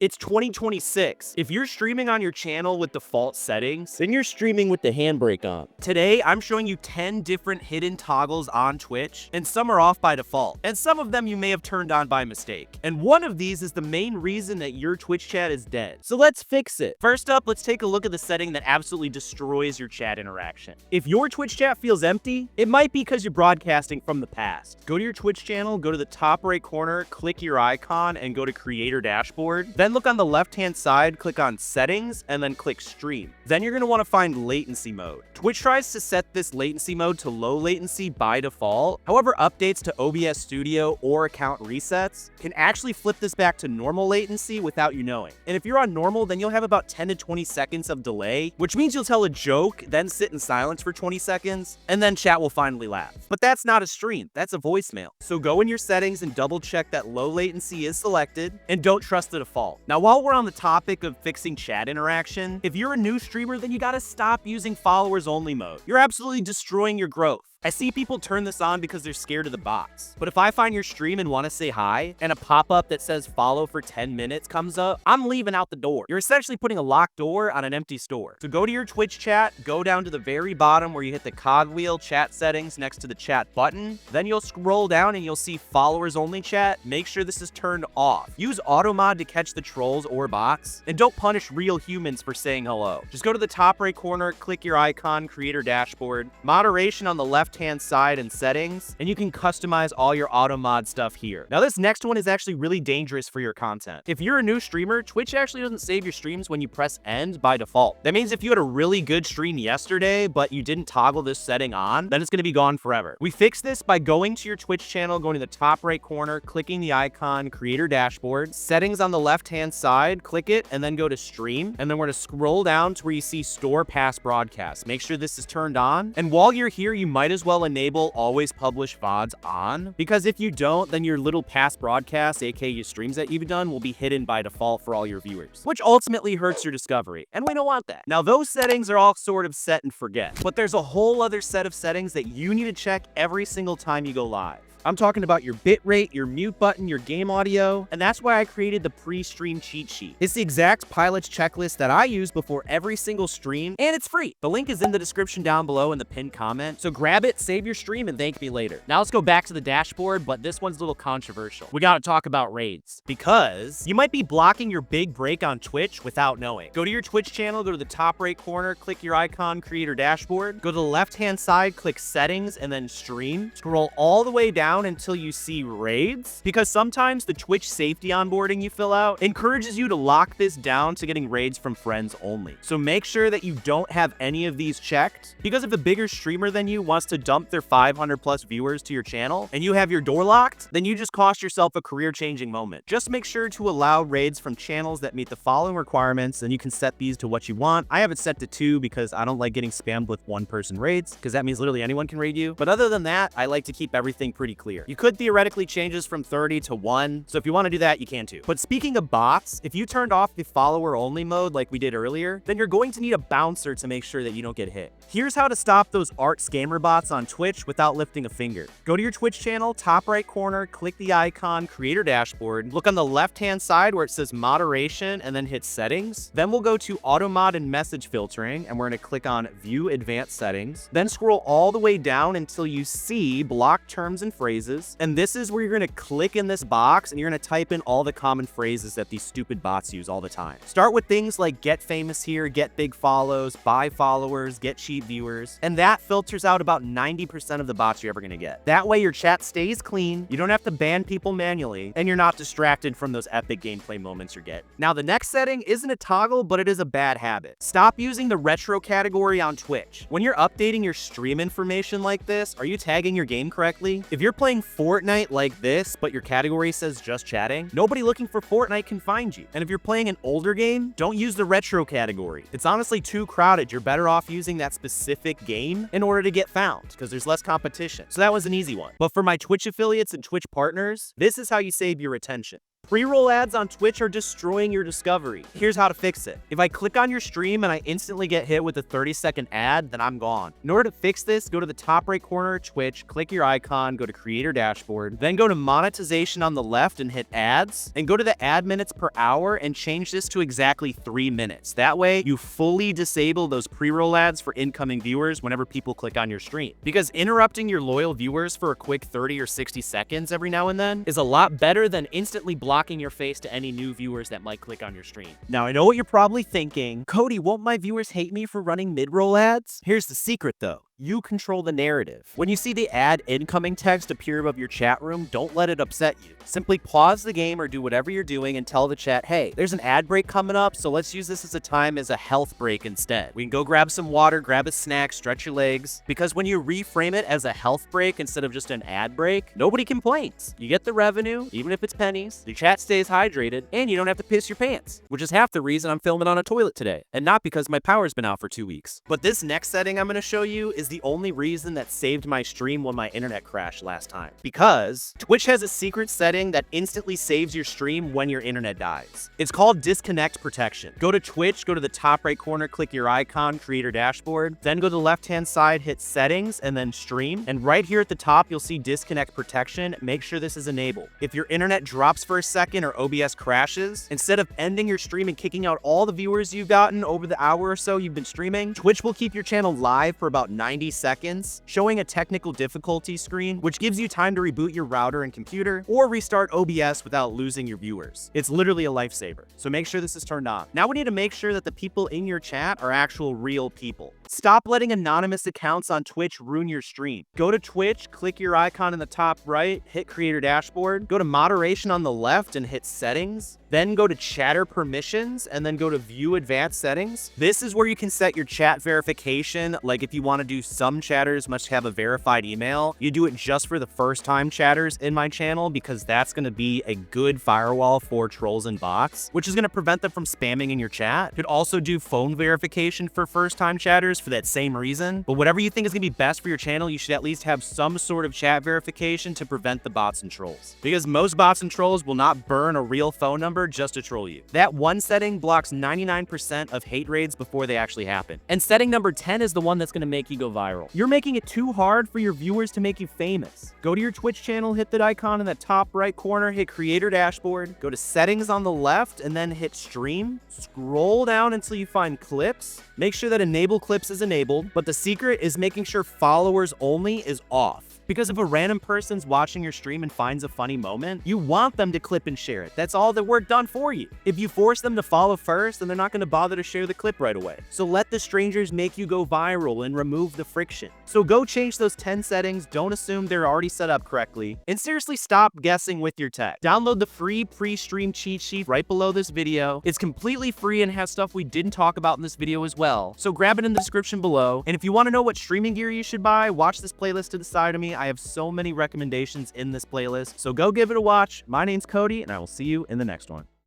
It's 2026. If you're streaming on your channel with default settings, then you're streaming with the handbrake on. Today, I'm showing you 10 different hidden toggles on Twitch, and some are off by default, and some of them you may have turned on by mistake. And one of these is the main reason that your Twitch chat is dead. So let's fix it. First up, let's take a look at the setting that absolutely destroys your chat interaction. If your Twitch chat feels empty, it might be because you're broadcasting from the past. Go to your Twitch channel, go to the top right corner, click your icon, and go to Creator Dashboard. Then look on the left-hand side, click on Settings, and then click Stream. Then you're going to want to find Latency Mode. Twitch tries to set this latency mode to low latency by default. However, updates to OBS Studio or account resets can actually flip this back to normal latency without you knowing. And if you're on normal, then you'll have about 10 to 20 seconds of delay, which means you'll tell a joke, then sit in silence for 20 seconds, and then chat will finally laugh. But that's not a stream, that's a voicemail. So go in your settings and double check that low latency is selected, and don't trust the default. Now, while we're on the topic of fixing chat interaction, if you're a new streamer, then you gotta stop using followers only mode. You're absolutely destroying your growth. I see people turn this on because they're scared of the bots. But if I find your stream and want to say hi, and a pop-up that says follow for 10 minutes comes up, I'm leaving out the door. You're essentially putting a locked door on an empty store. So go to your Twitch chat, go down to the very bottom where you hit the cogwheel chat settings next to the chat button. Then you'll scroll down and you'll see followers only chat. Make sure this is turned off. Use auto mod to catch the trolls or bots. And don't punish real humans for saying hello. Just go to the top right corner, click your icon, Creator Dashboard, moderation on the left-hand side and settings, and you can customize all your auto mod stuff here. Now, this next one is actually really dangerous for your content. If you're a new streamer, Twitch actually doesn't save your streams when you press end by default. That means if you had a really good stream yesterday, but you didn't toggle this setting on, then it's going to be gone forever. We fixed this by going to your Twitch channel, going to the top right corner, clicking the icon, Creator Dashboard, settings on the left-hand side, click it, and then go to stream, and then we're going to scroll down to where you see store past broadcasts. Make sure this is turned on, and while you're here, you might as well enable always publish VODs on, because if you don't, then your little past broadcasts, aka your streams that you've done, will be hidden by default for all your viewers, which ultimately hurts your discovery, and we don't want that. Now, those settings are all sort of set and forget, but there's a whole other set of settings that you need to check every single time you go live. I'm talking about your bitrate, your mute button, your game audio, and that's why I created the pre-stream cheat sheet. It's the exact pilot's checklist that I use before every single stream, and it's free. The link is in the description down below in the pinned comment, so grab it, save your stream, and thank me later. Now let's go back to the dashboard, but this one's a little controversial. We gotta talk about raids, because you might be blocking your big break on Twitch without knowing. Go to your Twitch channel, go to the top right corner, click your icon, Creator Dashboard, go to the left-hand side, click Settings, and then Stream. Scroll all the way down until you see raids, because sometimes the Twitch safety onboarding you fill out encourages you to lock this down to getting raids from friends only. So make sure that you don't have any of these checked, because if a bigger streamer than you wants to dump their 500 plus viewers to your channel and you have your door locked, then you just cost yourself a career-changing moment. Just make sure to allow raids from channels that meet the following requirements, and you can set these to what you want. I have it set to 2 because I don't like getting spammed with one-person raids, because that means literally anyone can raid you. But other than that, I like to keep everything pretty clear. You could theoretically change this from 30 to 1, so if you want to do that, you can too. But speaking of bots, if you turned off the follower-only mode like we did earlier, then you're going to need a bouncer to make sure that you don't get hit. Here's how to stop those art scammer bots on Twitch without lifting a finger. Go to your Twitch channel, top right corner, click the icon, Creator Dashboard, look on the left-hand side where it says Moderation, and then hit Settings. Then we'll go to Auto Mod and Message Filtering, and we're going to click on View Advanced Settings. Then scroll all the way down until you see Block Terms and Phrases. And this is where you're going to click in this box and you're going to type in all the common phrases that these stupid bots use all the time. Start with things like get famous here, get big follows, buy followers, get cheap viewers, and that filters out about 90% of the bots you're ever going to get. That way your chat stays clean, you don't have to ban people manually, and you're not distracted from those epic gameplay moments you're getting. Now, the next setting isn't a toggle, but it is a bad habit. Stop using the retro category on Twitch. When you're updating your stream information like this, are you tagging your game correctly? If you're playing Fortnite like this, but your category says just chatting, nobody looking for Fortnite can find you. And if you're playing an older game, don't use the retro category. It's honestly too crowded. You're better off using that specific game in order to get found, because there's less competition. So that was an easy one. But for my Twitch affiliates and Twitch partners, this is how you save your retention. Pre-roll ads on Twitch are destroying your discovery. Here's how to fix it. If I click on your stream and I instantly get hit with a 30-second ad, then I'm gone. In order to fix this, go to the top right corner of Twitch, click your icon, go to Creator Dashboard, then go to Monetization on the left and hit Ads, and go to the ad minutes per hour and change this to exactly 3 minutes. That way, you fully disable those pre-roll ads for incoming viewers whenever people click on your stream. Because interrupting your loyal viewers for a quick 30 or 60 seconds every now and then is a lot better than instantly blocking your face to any new viewers that might click on your stream. Now, I know what you're probably thinking. Cody, won't my viewers hate me for running mid-roll ads? Here's the secret though. You control the narrative. When you see the ad incoming text appear above your chat room, don't let it upset you. Simply pause the game or do whatever you're doing and tell the chat, hey, there's an ad break coming up, so let's use this as a time as a health break instead. We can go grab some water, grab a snack, stretch your legs. Because when you reframe it as a health break instead of just an ad break, nobody complains. You get the revenue, even if it's pennies, the chat stays hydrated, and you don't have to piss your pants, which is half the reason I'm filming on a toilet today, and not because my power's been out for 2 weeks. But this next setting I'm gonna show you is the only reason that saved my stream when my internet crashed last time. Because Twitch has a secret setting that instantly saves your stream when your internet dies. It's called disconnect protection. Go to Twitch, go to the top right corner, click your icon, Creator Dashboard, then go to the left-hand side, hit settings, and then stream. And right here at the top, you'll see disconnect protection. Make sure this is enabled. If your internet drops for a second or OBS crashes, instead of ending your stream and kicking out all the viewers you've gotten over the hour or so you've been streaming, Twitch will keep your channel live for about 90 seconds, showing a technical difficulty screen, which gives you time to reboot your router and computer, or restart OBS without losing your viewers. It's literally a lifesaver, so make sure this is turned on. Now we need to make sure that the people in your chat are actual real people. Stop letting anonymous accounts on Twitch ruin your stream. Go to Twitch, click your icon in the top right, hit Creator Dashboard, go to Moderation on the left and hit Settings, then go to Chatter Permissions, and then go to View Advanced Settings. This is where you can set your chat verification. Like if you want to do some chatters must have a verified email, you do it just for the first time chatters in my channel, because that's going to be a good firewall for trolls and bots, which is going to prevent them from spamming in your chat. You could also do phone verification for first time chatters for that same reason. But whatever you think is going to be best for your channel, you should at least have some sort of chat verification to prevent the bots and trolls, because most bots and trolls will not burn a real phone number just to troll you. That one setting blocks 99% of hate raids before they actually happen. And setting number 10 is the one that's going to make you go viral. You're making it too hard for your viewers to make you famous. Go to your Twitch channel, hit that icon in the top right corner, hit Creator Dashboard, go to Settings on the left, and then hit Stream. Scroll down until you find Clips. Make sure that Enable Clips is enabled, but the secret is making sure Followers Only is off. Because if a random person's watching your stream and finds a funny moment, you want them to clip and share it. That's all the work done for you. If you force them to follow first, then they're not going to bother to share the clip right away. So let the strangers make you go viral and remove the friction. So go change those 10 settings. Don't assume they're already set up correctly. And seriously, stop guessing with your tech. Download the free pre-stream cheat sheet right below this video. It's completely free and has stuff we didn't talk about in this video as well. So grab it in the description below. And if you want to know what streaming gear you should buy, watch this playlist to the side of me. I have so many recommendations in this playlist, so go give it a watch. My name's Cody, and I will see you in the next one.